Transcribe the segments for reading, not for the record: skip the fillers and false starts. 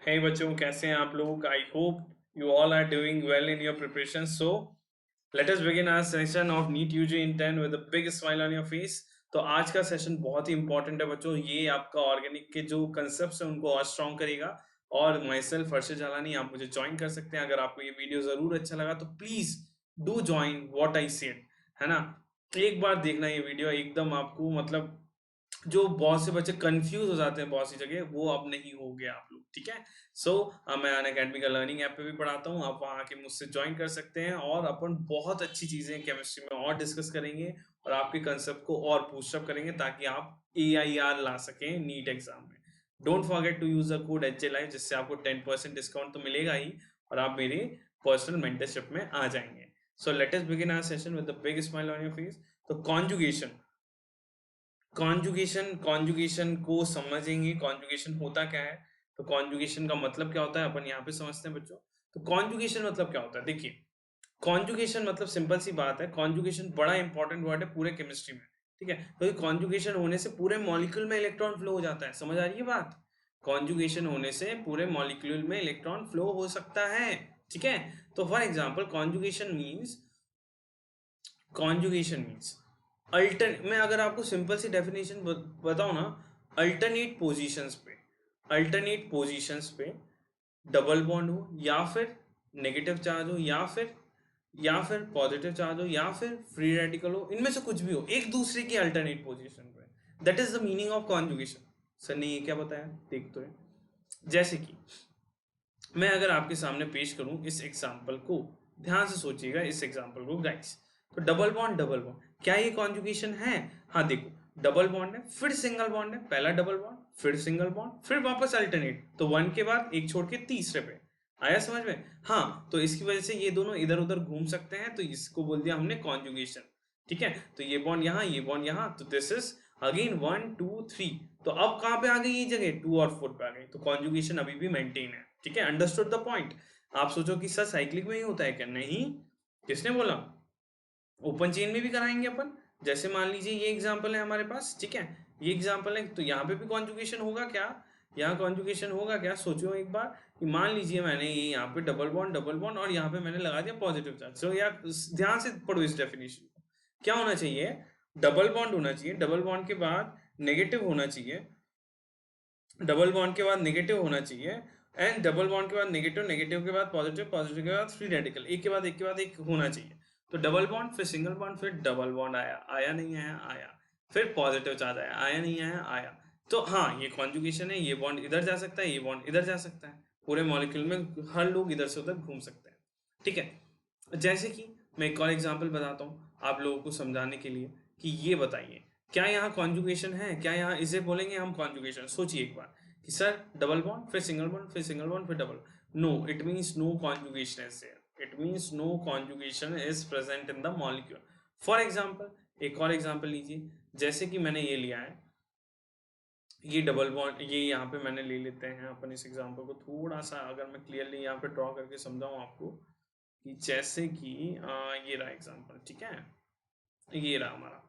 हे बच्चों, कैसे हैं आप लोग? I hope you all are doing well in your preparation. So let us begin our session of NEET UG in 10 with a big smile on your face. तो आज का session बहुत ही important है बच्चों. ये आपका ऑर्गेनिक के जो कंसेप्ट है उनको और स्ट्रॉन्ग करेगा. और माई सेल्फ हर्षद झालानी, आप मुझे ज्वाइन कर सकते हैं. अगर आपको ये वीडियो जरूर अच्छा लगा तो please do join what I said, है ना. एक बार देखना ये वीडियो, एकदम आपको मतलब जो बहुत से बच्चे कंफ्यूज हो जाते हैं बहुत सी जगह, वो अब नहीं हो गया आप लोग. ठीक है. सो मैं अन अकेडमी का लर्निंग ऐप पे भी पढ़ाता हूँ. आप वहाँ आके मुझसे ज्वाइन कर सकते हैं और अपन बहुत अच्छी चीजें केमिस्ट्री में और डिस्कस करेंगे और आपके कंसेप्ट को और बूस्टअप करेंगे ताकि आप AIR ला सकें नीट एग्जाम में. Don't forget to use the code HLI, जिससे आपको 10% डिस्काउंट तो मिलेगा ही और आप मेरे पर्सनल मेंटरशिप में आ जाएंगे. So let us begin our session with the big smile on your face. तो कॉन्जुगेशन, कॉन्जुगेशन कॉन्जुगेशन को समझेंगे. कॉन्जुगेशन होता क्या है, तो कॉन्जुगेशन का मतलब क्या होता है अपन यहाँ पे समझते हैं बच्चों. तो कॉन्जुगेशन मतलब क्या होता है, देखिए. कॉन्जुगेशन मतलब सिंपल सी बात है, कॉन्जुगेशन बड़ा इंपॉर्टेंट वर्ड है पूरे केमिस्ट्री में. ठीक है. तो कॉन्जुगेशन होने से पूरे मॉलिक्यूल में इलेक्ट्रॉन फ्लो हो जाता है. समझ आ रही है बात? कॉन्जुगेशन होने से पूरे मॉलिक्यूल में इलेक्ट्रॉन फ्लो हो सकता है. ठीक है. तो for example conjugation means alternate. मैं अगर आपको सिंपल सी डेफिनेशन बताऊं ना, अल्टरनेट पोजीशंस पे, अल्टरनेट पोजीशंस पे डबल बॉन्ड हो या फिर नेगेटिव चार्ज हो या फिर पॉजिटिव चार्ज हो या फिर फ्री रेडिकल हो, इनमें से कुछ भी हो, एक दूसरे की अल्टरनेट पोजीशन पे, that is the meaning of conjugation. Sir ने ये क्या बताया, देख तो है. जैसे कि मैं अगर आपके सामने पेश करूं इस एग्जाम्पल को, ध्यान से सोचिएगा इस एग्जाम्पल को गाइस. तो डबल बॉन्ड, क्या ये कॉन्जुगेशन है? हाँ देखो, डबल बॉन्ड है, फिर सिंगल बॉन्ड है, पहला डबल बॉन्ड, फिर सिंगल बॉन्ड, फिर वापस अल्टरनेट, तो वन के बाद एक छोड़ के तीसरे पे. आया समझ में? हाँ, तो इसकी वजह से ये दोनों इधर उधर घूम सकते हैं, तो इसको बोल दिया हमने कॉन्जुगेशन. ठीक है. तो ये बॉन्ड यहाँ, ये बॉन्ड यहाँ, तो दिस इज अगेन 1 2 3. तो अब कहाँ पे आ गई ये जगह, 2 और 4 पे आ गई, तो कॉन्जुगेशन अभी भी मेंटेन है. ठीक है. Understood the point? आप सोचो कि सर साइक्लिक में ही होता है क्या? नहीं. किसने बोला? ओपन चेन में भी कराएंगे अपन. जैसे मान लीजिए ये एग्जांपल है हमारे पास. ठीक है. ये एग्जांपल है, तो यहाँ पे भी कॉन्जुगेशन होगा क्या? यहाँ कॉन्जुगेशन होगा क्या? सोचो एक बार कि मान लीजिए मैंने ये यहाँ पे डबल बॉन्ड और यहाँ पे मैंने लगा दिया पॉजिटिव चार्ज. सो यार ध्यान से पढ़ो इस डेफिनेशन को. क्या होना चाहिए? डबल बॉन्ड होना चाहिए, डबल बॉन्ड के बाद नेगेटिव होना चाहिए, डबल बॉन्ड के बाद नेगेटिव होना चाहिए, एंड डबल बॉन्ड के बाद नेगेटिव, नेगेटिव के बाद पॉजिटिव, पॉजिटिव के बाद फ्री रेडिकल, एक के बाद एक के बाद एक होना चाहिए. तो डबल बॉन्ड, फिर सिंगल बॉन्ड, फिर डबल बॉन्ड, आया आया नहीं आया आया, फिर पॉजिटिव चार्ज आया आया नहीं आया आया. तो हाँ, ये कॉन्जुगेशन है. ये बॉन्ड इधर जा सकता है, ये बॉन्ड इधर जा सकता है, पूरे मॉलिक्यूल में हर लोग इधर से उधर घूम सकते हैं. ठीक है. जैसे कि मैं एक और एग्जांपल बताता हूँ आप लोगों को समझाने के लिए, कि ये बताइए क्या यहाँ कॉन्जुगेशन है? क्या यहाँ इसे बोलेंगे हम कॉन्जुगेशन? सोचिए एक बार कि सर डबल बॉन्ड, फिर सिंगल बॉन्ड, फिर सिंगल बॉन्ड, फिर double. No, it means no conjugation is there. It means no conjugation is present in the molecule. For example एक और एग्जाम्पल लीजिए. जैसे कि मैंने ये लिया है, ये डबल बॉन्ड, ये यहाँ पे मैंने ले लेते हैं अपन इस एग्जाम्पल को. थोड़ा सा अगर मैं क्लियरली यहाँ पे ड्रॉ करके समझाऊँ आपको, कि जैसे कि ये रहा एग्जाम्पल. ठीक है. ये रहा हमारा,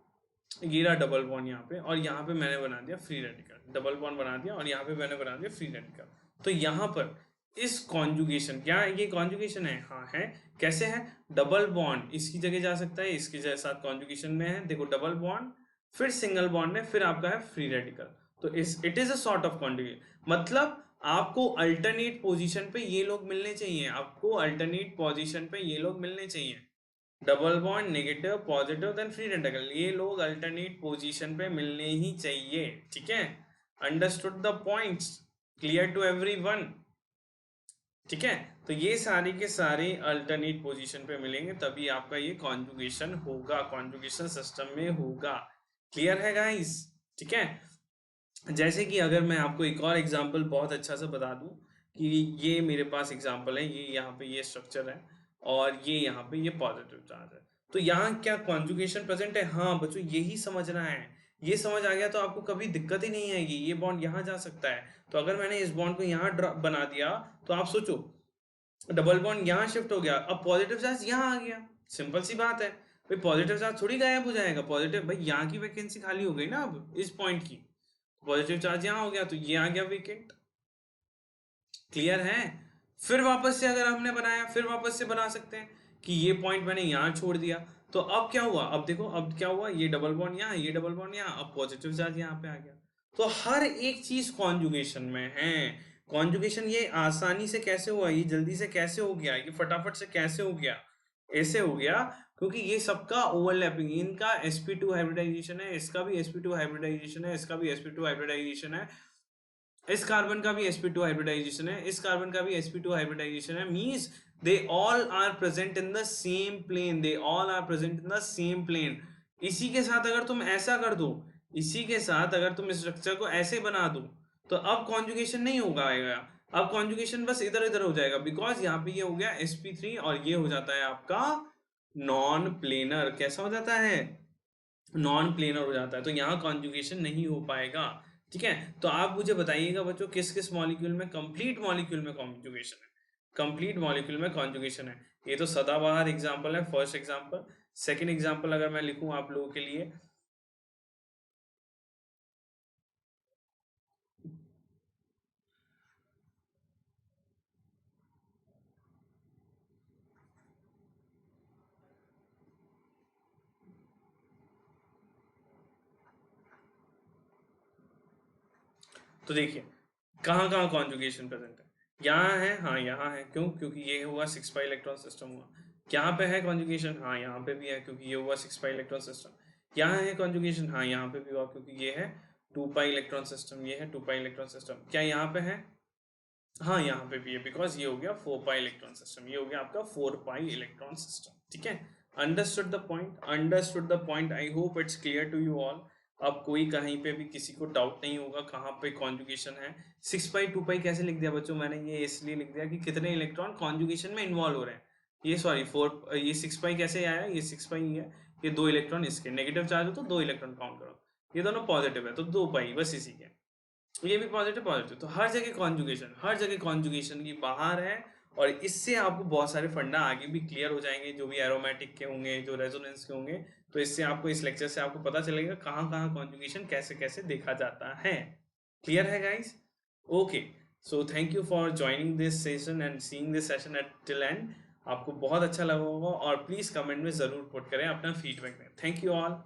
ये रहा डबल बॉन्ड यहाँ पे, और यहाँ पे मैंने बना दिया फ्री रेडिकल. डबल बॉन्ड बना दिया और यहाँ पे मैंने बना दिया फ्री रेडिकल. तो यहाँ पर इस कॉन्जुगेशन, क्या ये कॉन्जुगेशन है? हाँ है. कैसे है? डबल बॉन्ड इसकी जगह जा सकता है, इसके साथ कॉन्जुगेशन में है. देखो, डबल बॉन्ड, फिर सिंगल बॉन्ड है, फिर आपका है फ्री रेडिकल. तो इस it is a sort of conjugation. मतलब आपको अल्टरनेट पोजीशन पे ये लोग मिलने चाहिए, आपको अल्टरनेट पोजीशन पे ये लोग मिलने चाहिए. Double bond, negative, positive, then free radical, ये लोग अल्टरनेट पोजीशन पे मिलने ही चाहिए. ठीक है. Understood the points? Clear to everyone? ठीक है. तो ये सारे के सारे अल्टरनेट पोजीशन पे मिलेंगे, तभी आपका ये कॉन्जुगेशन होगा, कॉन्जुगेशन सिस्टम में होगा. क्लियर है गाइस? ठीक है. जैसे कि अगर मैं आपको एक और एग्जांपल बहुत अच्छा से बता दूं, कि ये मेरे पास एग्जांपल है, ये यहाँ पे ये स्ट्रक्चर है और ये यहाँ पे ये पॉजिटिव चार्ज है. तो यहाँ क्या कॉन्जुगेशन प्रेजेंट है? हाँ बच्चों, यही समझना है. ये समझ आ गया तो आपको कभी दिक्कत ही नहीं आएगी. ये बॉन्ड यहाँ जा सकता है, तो अगर मैंने इस बॉन्ड को यहाँ बना दिया, तो आप सोचो डबल बॉन्ड यहाँ शिफ्ट हो गया, अब पॉजिटिव चार्ज यहाँ आ गया. सिंपल सी बात है भाई, पॉजिटिव चार्ज थोड़ी गायब हो जाएगा. पॉजिटिव भाई, यहाँ की वैकेंसी खाली हो गई ना अब इस पॉइंट की, पॉजिटिव चार्ज यहाँ हो गया, तो ये आ गया वेकेंट. क्लियर है? फिर वापस से अगर हमने बनाया, फिर वापस से बना सकते हैं कि ये पॉइंट मैंने यहाँ छोड़ दिया, तो अब क्या हुआ, अब देखो अब क्या हुआ, ये डबल बॉन्ड यहाँ, ये डबल बॉन्ड यहाँ, अब पॉजिटिव चार्ज यहाँ पे आ गया। तो हर एक चीज कॉन्जुगेशन में है। कॉन्जुगेशन ये आसानी से कैसे हुआ, ये जल्दी से कैसे हो गया, ये फटाफट से कैसे हो गया, ऐसे हो गया क्योंकि ये सबका ओवरलैपिंग, इनका sp2 हाइब्रिडाइजेशन है, इसका भी sp2 हाइब्रिडाइजेशन है, इसका भी sp2 हाइब्रिडाइजेशन है, इस कार्बन का भी sp2 हाइब्रिडाइजेशन है, इस कार्बन का भी sp2 हाइब्रिडाइजेशन है, means they all are present in the same plane, they all are present in the same plane. इसी के साथ अगर तुम ऐसा कर दो, इसी के साथ अगर तुम स्ट्रक्चर को ऐसे बना दो, तो अब कॉन्जुगेशन नहीं होगा आएगा, अब कॉन्जुगेशन बस इधर इधर हो जाएगा, बिकॉज यहाँ पे ये हो गया sp3 और ये हो जाता है आपका नॉन प्लेनर। कैसा हो जाता है? नॉन प्लेनर हो जाता है, तो यहाँ कॉन्जुगेशन नहीं हो पाएगा। ठीक है, तो आप मुझे बताइएगा बच्चों किस किस मॉलिक्यूल में, कंप्लीट मॉलिक्यूल में कॉन्जुगेशन है, कंप्लीट मॉलिक्यूल में कॉन्जुगेशन है। ये तो सदाबहार एग्जांपल है, फर्स्ट एग्जांपल। सेकंड एग्जांपल अगर मैं लिखूं आप लोगों के लिए, तो देखिए कहाँ कहाँ कॉन्जुगेशन प्रेजेंट है। यहाँ है, हाँ यहाँ है, क्यों? क्योंकि ये हुआ 6 पाई इलेक्ट्रॉन सिस्टम हुआ। यहाँ पे है कॉन्जुगेशन, हाँ यहाँ पे भी है, क्योंकि ये हुआ 6 पाई इलेक्ट्रॉन सिस्टम। यहाँ है कॉन्जुगेशन, हाँ यहाँ पे भी हुआ, क्योंकि ये है 2 पाई इलेक्ट्रॉन सिस्टम, ये है 2 पाई इलेक्ट्रॉन सिस्टम। क्या यहाँ पे है? हाँ यहाँ पे भी है, बिकॉज ये हो गया 4 पाई इलेक्ट्रॉन सिस्टम, ये हो गया आपका 4 पाई इलेक्ट्रॉन सिस्टम। ठीक है, understood the point, understood the point, I hope it's clear to you all. अब कोई कहीं पे भी किसी को डाउट नहीं होगा कहाँ पे कॉन्जुगेशन है। 6 पाई 2 पाई कैसे लिख दिया बच्चों मैंने? ये इसलिए लिख दिया कि कितने इलेक्ट्रॉन कॉन्जुगेशन में इन्वॉल्व हो रहे हैं। ये सॉरी 4, ये 6 पाई कैसे आया, ये 6 पाई ही है, ये 2 इलेक्ट्रॉन इसके नेगेटिव चार्ज हो तो 2 इलेक्ट्रॉन काउंट करो, ये दोनों पॉजिटिव है तो 2 पाई बस इसी के, ये भी पॉजिटिव पॉजिटिव, तो हर जगह कॉन्जुगेशन, हर जगह कॉन्जुगेशन की बाहर है। और इससे आपको बहुत सारे फंडा आगे भी क्लियर हो जाएंगे, जो भी एरोमेटिक के होंगे, जो रेजोनेंस के होंगे, तो इससे आपको, इस लेक्चर से आपको पता चलेगा कहाँ कहाँ कॉन्जुगेशन कैसे कैसे देखा जाता है। क्लियर है guys? Okay, so thank you for joining this session and seeing this session at till and. आपको बहुत अच्छा लगा होगा, और प्लीज कमेंट में जरूर पुट करें अपना फीडबैक में। Thank you all.